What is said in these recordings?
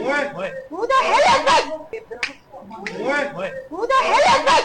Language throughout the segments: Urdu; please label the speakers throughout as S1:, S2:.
S1: Who the hell is this? Who the hell is this?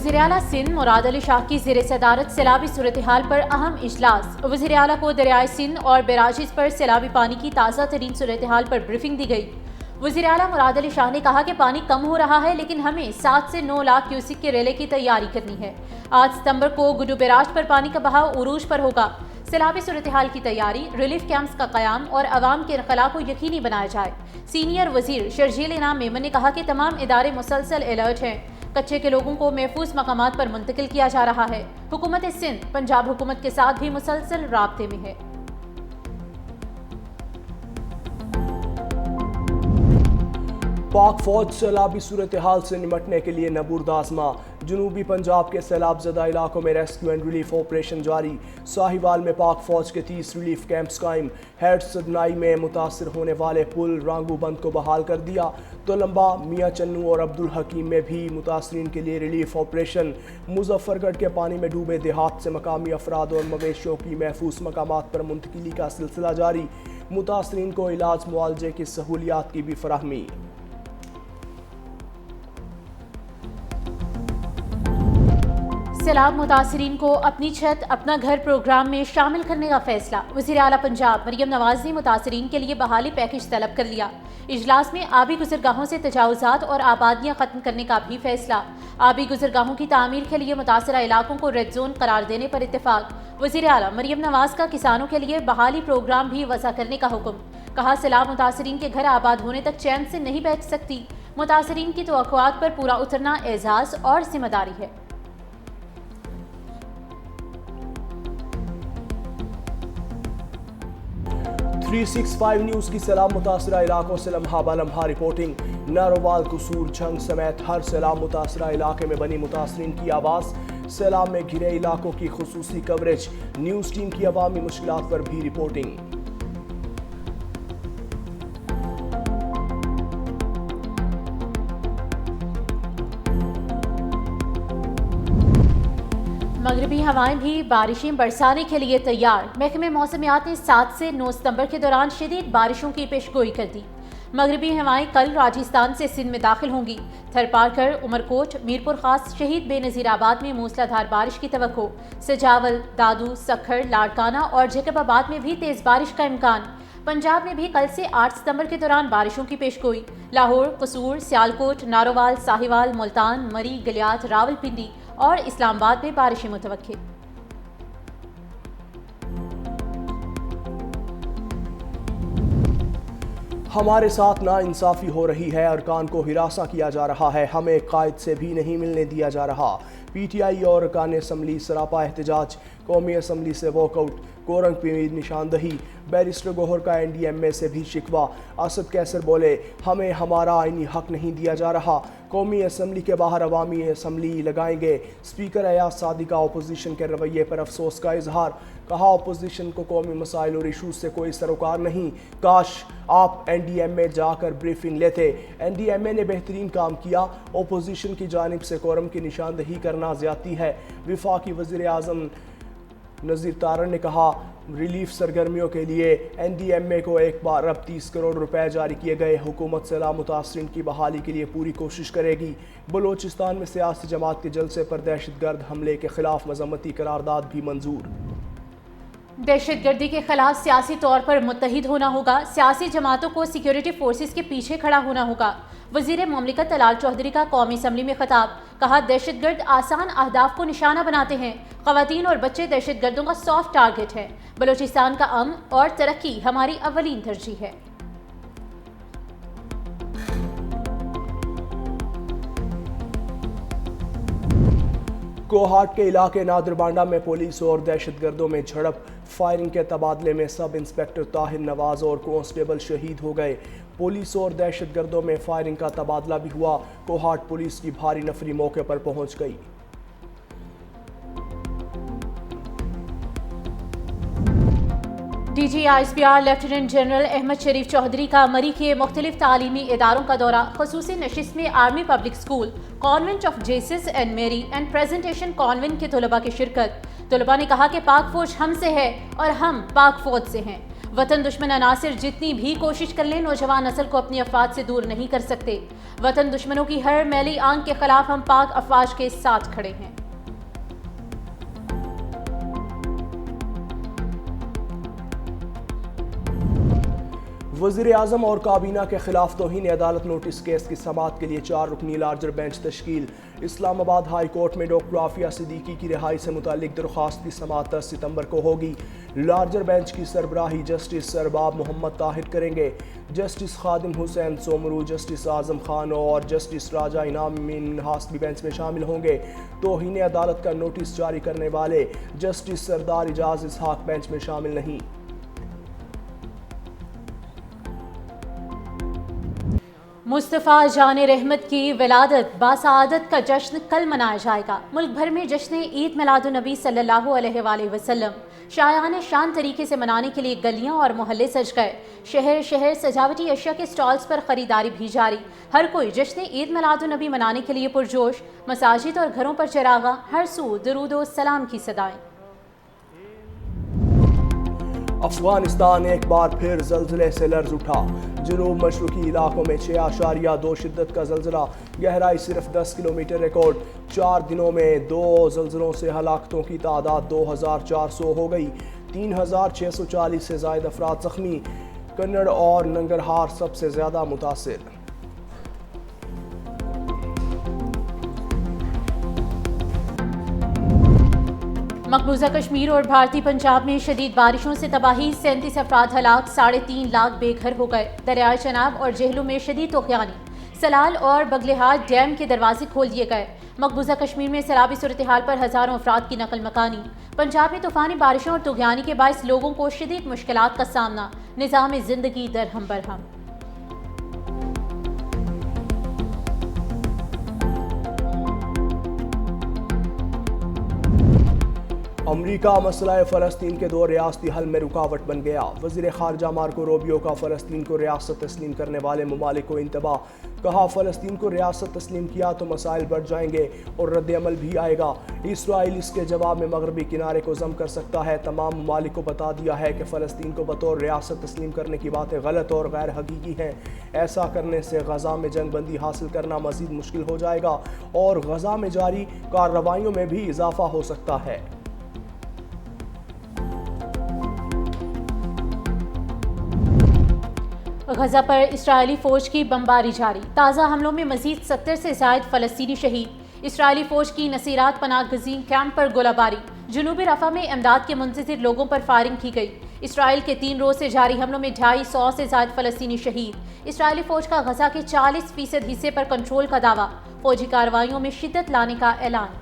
S2: وزیر اعلیٰ سندھ مراد علی شاہ کی زیر صدارت سیلابی صورتحال پر اہم اجلاس۔ وزیر اعلیٰ کو دریائے سندھ اور بیراجز پر سیلابی پانی کی تازہ ترین صورتحال پر بریفنگ دی گئی۔ وزیر اعلیٰ مراد علی شاہ نے کہا کہ پانی کم ہو رہا ہے لیکن ہمیں 7 سے 9 لاکھ کیوسک کے ریلے کی تیاری کرنی ہے۔ 8 ستمبر کو گڈو بیراج پر پانی کا بہاؤ عروج پر ہوگا۔ سیلابی صورتحال کی تیاری، ریلیف کیمپس کا قیام اور عوام کے انخلاء کو یقینی بنایا جائے۔ سینئر وزیر شرجیل انعام میمن نے کہا کہ تمام ادارے مسلسل الرٹ ہیں۔ کچے کے لوگوں کو محفوظ مقامات پر منتقل کیا جا رہا ہے۔ حکومت سندھ پنجاب حکومت کے ساتھ بھی مسلسل رابطے میں ہے۔
S3: پاک فوج سیلابی صورتحال سے نمٹنے کے لیے نبورد آزما۔ جنوبی پنجاب کے سیلاب زدہ علاقوں میں ریسکیو اینڈ ریلیف آپریشن جاری۔ ساہیوال میں پاک فوج کے 30 ریلیف کیمپس قائم۔ ہیڈ سدنائی میں متاثر ہونے والے پل رانگو بند کو بحال کر دیا۔ تولمبا، میاں چنو اور عبدالحکیم میں بھی متاثرین کے لیے ریلیف آپریشن۔ مظفر گڑھ کے پانی میں ڈوبے دیہات سے مقامی افراد اور مویشیوں کی محفوظ مقامات پر منتقلی کا سلسلہ جاری۔ متاثرین کو علاج معالجے کی سہولیات کی بھی فراہمی۔
S2: سیلاب متاثرین کو اپنی چھت اپنا گھر پروگرام میں شامل کرنے کا فیصلہ۔ وزیر اعلیٰ پنجاب مریم نواز نے متاثرین کے لیے بحالی پیکج طلب کر لیا۔ اجلاس میں آبی گزرگاہوں سے تجاوزات اور آبادیاں ختم کرنے کا بھی فیصلہ۔ آبی گزرگاہوں کی تعمیر کے لیے متاثرہ علاقوں کو ریڈ زون قرار دینے پر اتفاق۔ وزیر اعلیٰ مریم نواز کا کسانوں کے لیے بحالی پروگرام بھی وضع کرنے کا حکم۔ کہا سیلاب متاثرین کے گھر آباد ہونے تک چین سے نہیں بیٹھ سکتی۔ متاثرین کی توقعات پر پورا اترنا اعزاز اور ذمہ داری ہے۔
S3: 365 نیوز کی سیلاب متاثرہ علاقوں سے لمحہ بہ لمحہ رپورٹنگ۔ ناروال، قصور، جھنگ سمیت ہر سیلاب متاثرہ علاقے میں بنی متاثرین کی آواز۔ سیلاب میں گھرے علاقوں کی خصوصی کوریج۔ نیوز ٹیم کی عوامی مشکلات پر بھی رپورٹنگ۔
S2: مغربی ہوائیں بھی بارشیں برسانے کے لیے تیار۔ محکمہ موسمیات نے 7 سے 9 ستمبر کے دوران شدید بارشوں کی پیشگوئی کر دی۔ مغربی ہوائیں کل راجستھان سے سندھ میں داخل ہوں گی۔ تھرپارکر، عمرکوٹ، میرپور خاص، شہید بے نظیر آباد میں موسلادھار بارش کی توقع۔ سجاول، دادو، سکھر، لاڑکانہ اور جیکب آباد میں بھی تیز بارش کا امکان۔ پنجاب میں بھی کل سے 8 ستمبر کے دوران بارشوں کی پیشگوئی۔ لاہور، قصور، سیالکوٹ، ناروال، ساہیوال، ملتان، مری، گلیات، راولپنڈی اور اسلام آباد میں بارشیں متوقع۔
S3: ہمارے ساتھ ناانصافی ہو رہی ہے، ارکان کو ہراساں کیا جا رہا ہے، ہمیں قائد سے بھی نہیں ملنے دیا جا رہا۔ پی ٹی آئی اور ارکان اسمبلی سراپا احتجاج۔ قومی اسمبلی سے واک آؤٹ، کورنگ پہ نشاندہی۔ بیرسٹر گوہر کا این ڈی ایم اے سے بھی شکوہ۔ اسد کیسر بولے، ہمیں ہمارا آئینی حق نہیں دیا جا رہا۔ قومی اسمبلی کے باہر عوامی اسمبلی لگائیں گے۔ اسپیکر ایاز صادق کا اپوزیشن کے رویے پر افسوس کا اظہار۔ کہا اپوزیشن کو قومی مسائل اور ایشوز سے کوئی سروکار نہیں، کاش آپ این ڈی ایم اے جا کر بریفنگ لیتے۔ این ڈی ایم اے نے بہترین کام کیا، اپوزیشن کی جانب سے کورم کی نشاندہی کرنا زیادتی ہے۔ وفاقی وزیر اعظم نذیر تارڑ نے کہا ریلیف سرگرمیوں کے لیے این ڈی ایم اے کو 1.30 کروڑ روپے جاری کیے گئے۔ حکومت سیلاب متاثرین کی بحالی کے لیے پوری کوشش کرے گی۔ بلوچستان میں سیاسی جماعت کے جلسے پر دہشت گرد حملے کے خلاف مذمتی قرارداد بھی منظور۔
S2: دہشت گردی کے خلاف سیاسی طور پر متحد ہونا ہوگا، سیاسی جماعتوں کو سیکیورٹی فورسز کے پیچھے کھڑا ہونا ہوگا۔ وزیر مملکت طلال چودھری کا قومی اسمبلی میں خطاب۔ کہا دہشت گرد آسان اہداف کو نشانہ بناتے ہیں، خواتین اور بچے دہشت گردوں کا سافٹ ٹارگٹ ہے۔ بلوچستان کا امن اور ترقی ہماری اولین ترجیح ہے۔
S3: کوہاٹ کے علاقے نادر بانڈا میں پولیس اور دہشت گردوں میں جھڑپ۔ فائرنگ کے تبادلے میں سب انسپکٹر طاہر نواز اور کانسٹیبل شہید ہو گئے۔ پولیس اور دہشت گردوں میں فائرنگ کا تبادلہ بھی ہوا۔ کوہاٹ پولیس کی بھاری نفری موقع پر پہنچ گئی۔
S2: D G I S P R lieutenant general Ahmed Sharif Chaudhry کا مری کے مختلف تعلیمی اداروں کا دورہ۔ خصوصی نشست میں army public school, convent of Jesus and میری اینڈ پریزنٹیشن کانوینٹ کے طلباء کی شرکت۔ طلباء نے کہا کہ پاک فوج ہم سے ہے اور ہم پاک فوج سے ہیں۔ وطن دشمن عناصر جتنی بھی کوشش کر لیں نوجوان نسل کو اپنی افواج سے دور نہیں کر سکتے. وطن دشمنوں کی ہر میلی آنکھ کے خلاف ہم پاک افواج کے ساتھ کھڑے ہیں.
S3: وزیر اعظم اور کابینہ کے خلاف توہین عدالت نوٹس کیس کی سماعت کے لیے 4 رکنی لارجر بینچ تشکیل. اسلام آباد ہائی کورٹ میں ڈاکٹر عافیہ صدیقی کی رہائی سے متعلق درخواست کی سماعت 10 ستمبر کو ہوگی. لارجر بینچ کی سربراہی جسٹس ارباب محمد طاہر کریں گے. جسٹس خادم حسین سومرو، جسٹس اعظم خان اور جسٹس راجہ انعام منہاس بھی بینچ میں شامل ہوں گے. توہین عدالت کا نوٹس جاری کرنے والے جسٹس سردار اعجاز اسحاق بینچ میں شامل نہیں.
S2: مصطفیٰ جان رحمت کی ولادت باسعادت کا جشن کل منایا جائے گا. ملک بھر میں جشن عید میلاد النبی صلی اللہ علیہ وآلہ وسلم شایان شان طریقے سے منانے کے لیے گلیاں اور محلے سج گئے. شہر شہر سجاوٹی اشیاء کے سٹالز پر خریداری بھی جاری. ہر کوئی جشن عید میلاد النبی منانے کے لیے پرجوش. مساجد اور گھروں پر چراغاں، ہر سو درود و سلام کی صدائیں.
S3: افغانستان ایک بار پھر زلزلے سے لرز اٹھا. جنوب مشرقی علاقوں میں 6.2 شدت کا زلزلہ، گہرائی صرف 10 کلومیٹر ریکارڈ. 4 دنوں میں 2 زلزلوں سے ہلاکتوں کی تعداد 2400 ہو گئی. 3640 سے زائد افراد زخمی. کنڑ اور ننگرہار سب سے زیادہ متاثر.
S2: مقبوضہ کشمیر اور بھارتی پنجاب میں شدید بارشوں سے تباہی، 37 افراد ہلاک، 3.5 لاکھ بے گھر ہو گئے. دریائے چناب اور جہلم میں شدید طوفانی. سلال اور بگلہار ڈیم کے دروازے کھول دیے گئے. مقبوضہ کشمیر میں سیلابی صورتحال پر ہزاروں افراد کی نقل مکانی. پنجاب میں طوفانی بارشوں اور طغیانی کے باعث لوگوں کو شدید مشکلات کا سامنا. نظام زندگی درہم برہم.
S3: امریکہ مسئلہ فلسطین کے 2 ریاستی حل میں رکاوٹ بن گیا. وزیر خارجہ مارکو روبیو کا فلسطین کو ریاست تسلیم کرنے والے ممالک کو انتباہ. کہا فلسطین کو ریاست تسلیم کیا تو مسائل بڑھ جائیں گے اور رد عمل بھی آئے گا. اسرائیل اس کے جواب میں مغربی کنارے کو ضم کر سکتا ہے. تمام ممالک کو بتا دیا ہے کہ فلسطین کو بطور ریاست تسلیم کرنے کی باتیں غلط اور غیر حقیقی ہیں. ایسا کرنے سے غزہ میں جنگ بندی حاصل کرنا مزید مشکل ہو جائے گا اور غزہ میں جاری کارروائیوں میں بھی اضافہ ہو سکتا ہے.
S2: غزہ پر اسرائیلی فوج کی بمباری جاری. تازہ حملوں میں مزید 70 سے زائد فلسطینی شہید. اسرائیلی فوج کی نصیرات پناہ گزین کیمپ پر گولہ باری. جنوبی رفح میں امداد کے منتظر لوگوں پر فائرنگ کی گئی. اسرائیل کے 3 روز سے جاری حملوں میں 250 سے زائد فلسطینی شہید. اسرائیلی فوج کا غزہ کے 40% حصے پر کنٹرول کا دعویٰ. فوجی کارروائیوں میں شدت لانے کا اعلان.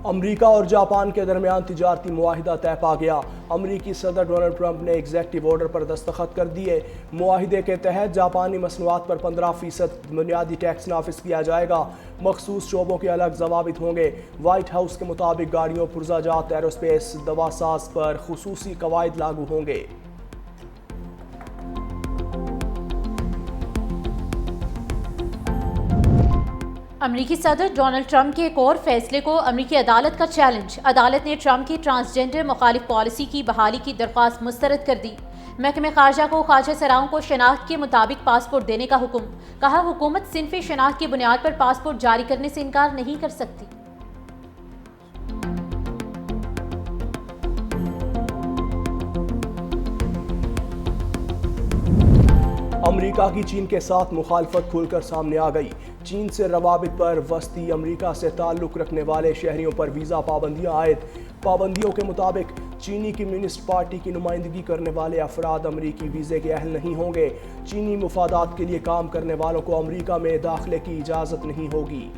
S3: امریکہ اور جاپان کے درمیان تجارتی معاہدہ طے پا گیا. امریکی صدر ڈونلڈ ٹرمپ نے ایگزیکٹو آرڈر پر دستخط کر دیے. معاہدے کے تحت جاپانی مصنوعات پر 15% بنیادی ٹیکس نافذ کیا جائے گا. مخصوص شعبوں کے الگ ضوابط ہوں گے. وائٹ ہاؤس کے مطابق گاڑیوں، پرزہ جات، ایروسپیس، دوا ساز پر خصوصی قواعد لاگو ہوں گے.
S2: امریکی صدر ڈونلڈ ٹرمپ کے ایک اور فیصلے کو امریکی عدالت کا چیلنج. عدالت نے ٹرمپ کی ٹرانسجنڈر مخالف پالیسی کی بحالی کی درخواست مسترد کر دی. محکمہ خارجہ کو خارجہ سراؤں کو شناخت کے مطابق پاسپورٹ دینے کا حکم. کہا حکومت صنفی شناخت کی بنیاد پر پاسپورٹ جاری کرنے سے انکار نہیں کر سکتی.
S3: امریکہ کی چین کے ساتھ مخالفت کھل کر سامنے آ گئی. چین سے روابط پر وسطی امریکہ سے تعلق رکھنے والے شہریوں پر ویزا پابندیاں عائد. پابندیوں کے مطابق چینی کمیونسٹ پارٹی کی نمائندگی کرنے والے افراد امریکی ویزے کے اہل نہیں ہوں گے. چینی مفادات کے لیے کام کرنے والوں کو امریکہ میں داخلے کی اجازت نہیں ہوگی.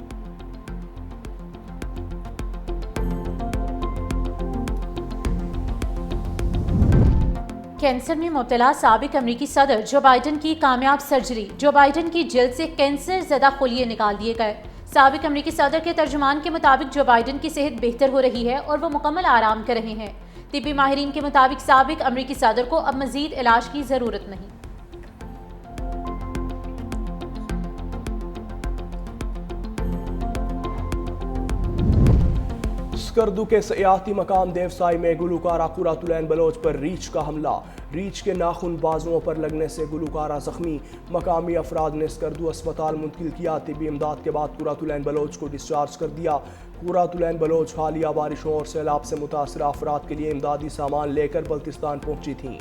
S2: کینسر میں مبتلا سابق امریکی صدر جو بائیڈن کی کامیاب سرجری. جو بائیڈن کی جلد سے کینسر زدہ خلیے نکال دیے گئے. سابق امریکی صدر کے ترجمان کے مطابق جو بائیڈن کی صحت بہتر ہو رہی ہے اور وہ مکمل آرام کر رہے ہیں. طبی ماہرین کے مطابق سابق امریکی صدر کو اب مزید علاج کی ضرورت نہیں.
S3: اسکردو کے سیاحتی مقام دیوسائی میں گلوکارہ قرۃ العین بلوچ پر ریچھ کا حملہ، ریچھ کے ناخن بازوؤں پر لگنے سے گلوکارہ زخمی، مقامی افراد نے اسکردو اسپتال منتقل کیا، طبی امداد کے بعد قرۃ العین بلوچ کو ڈسچارج کر دیا۔ قرۃ العین بلوچ حالیہ بارشوں اور سیلاب سے متاثرہ افراد کے لیے امدادی سامان لے کر بلتستان پہنچی تھیں۔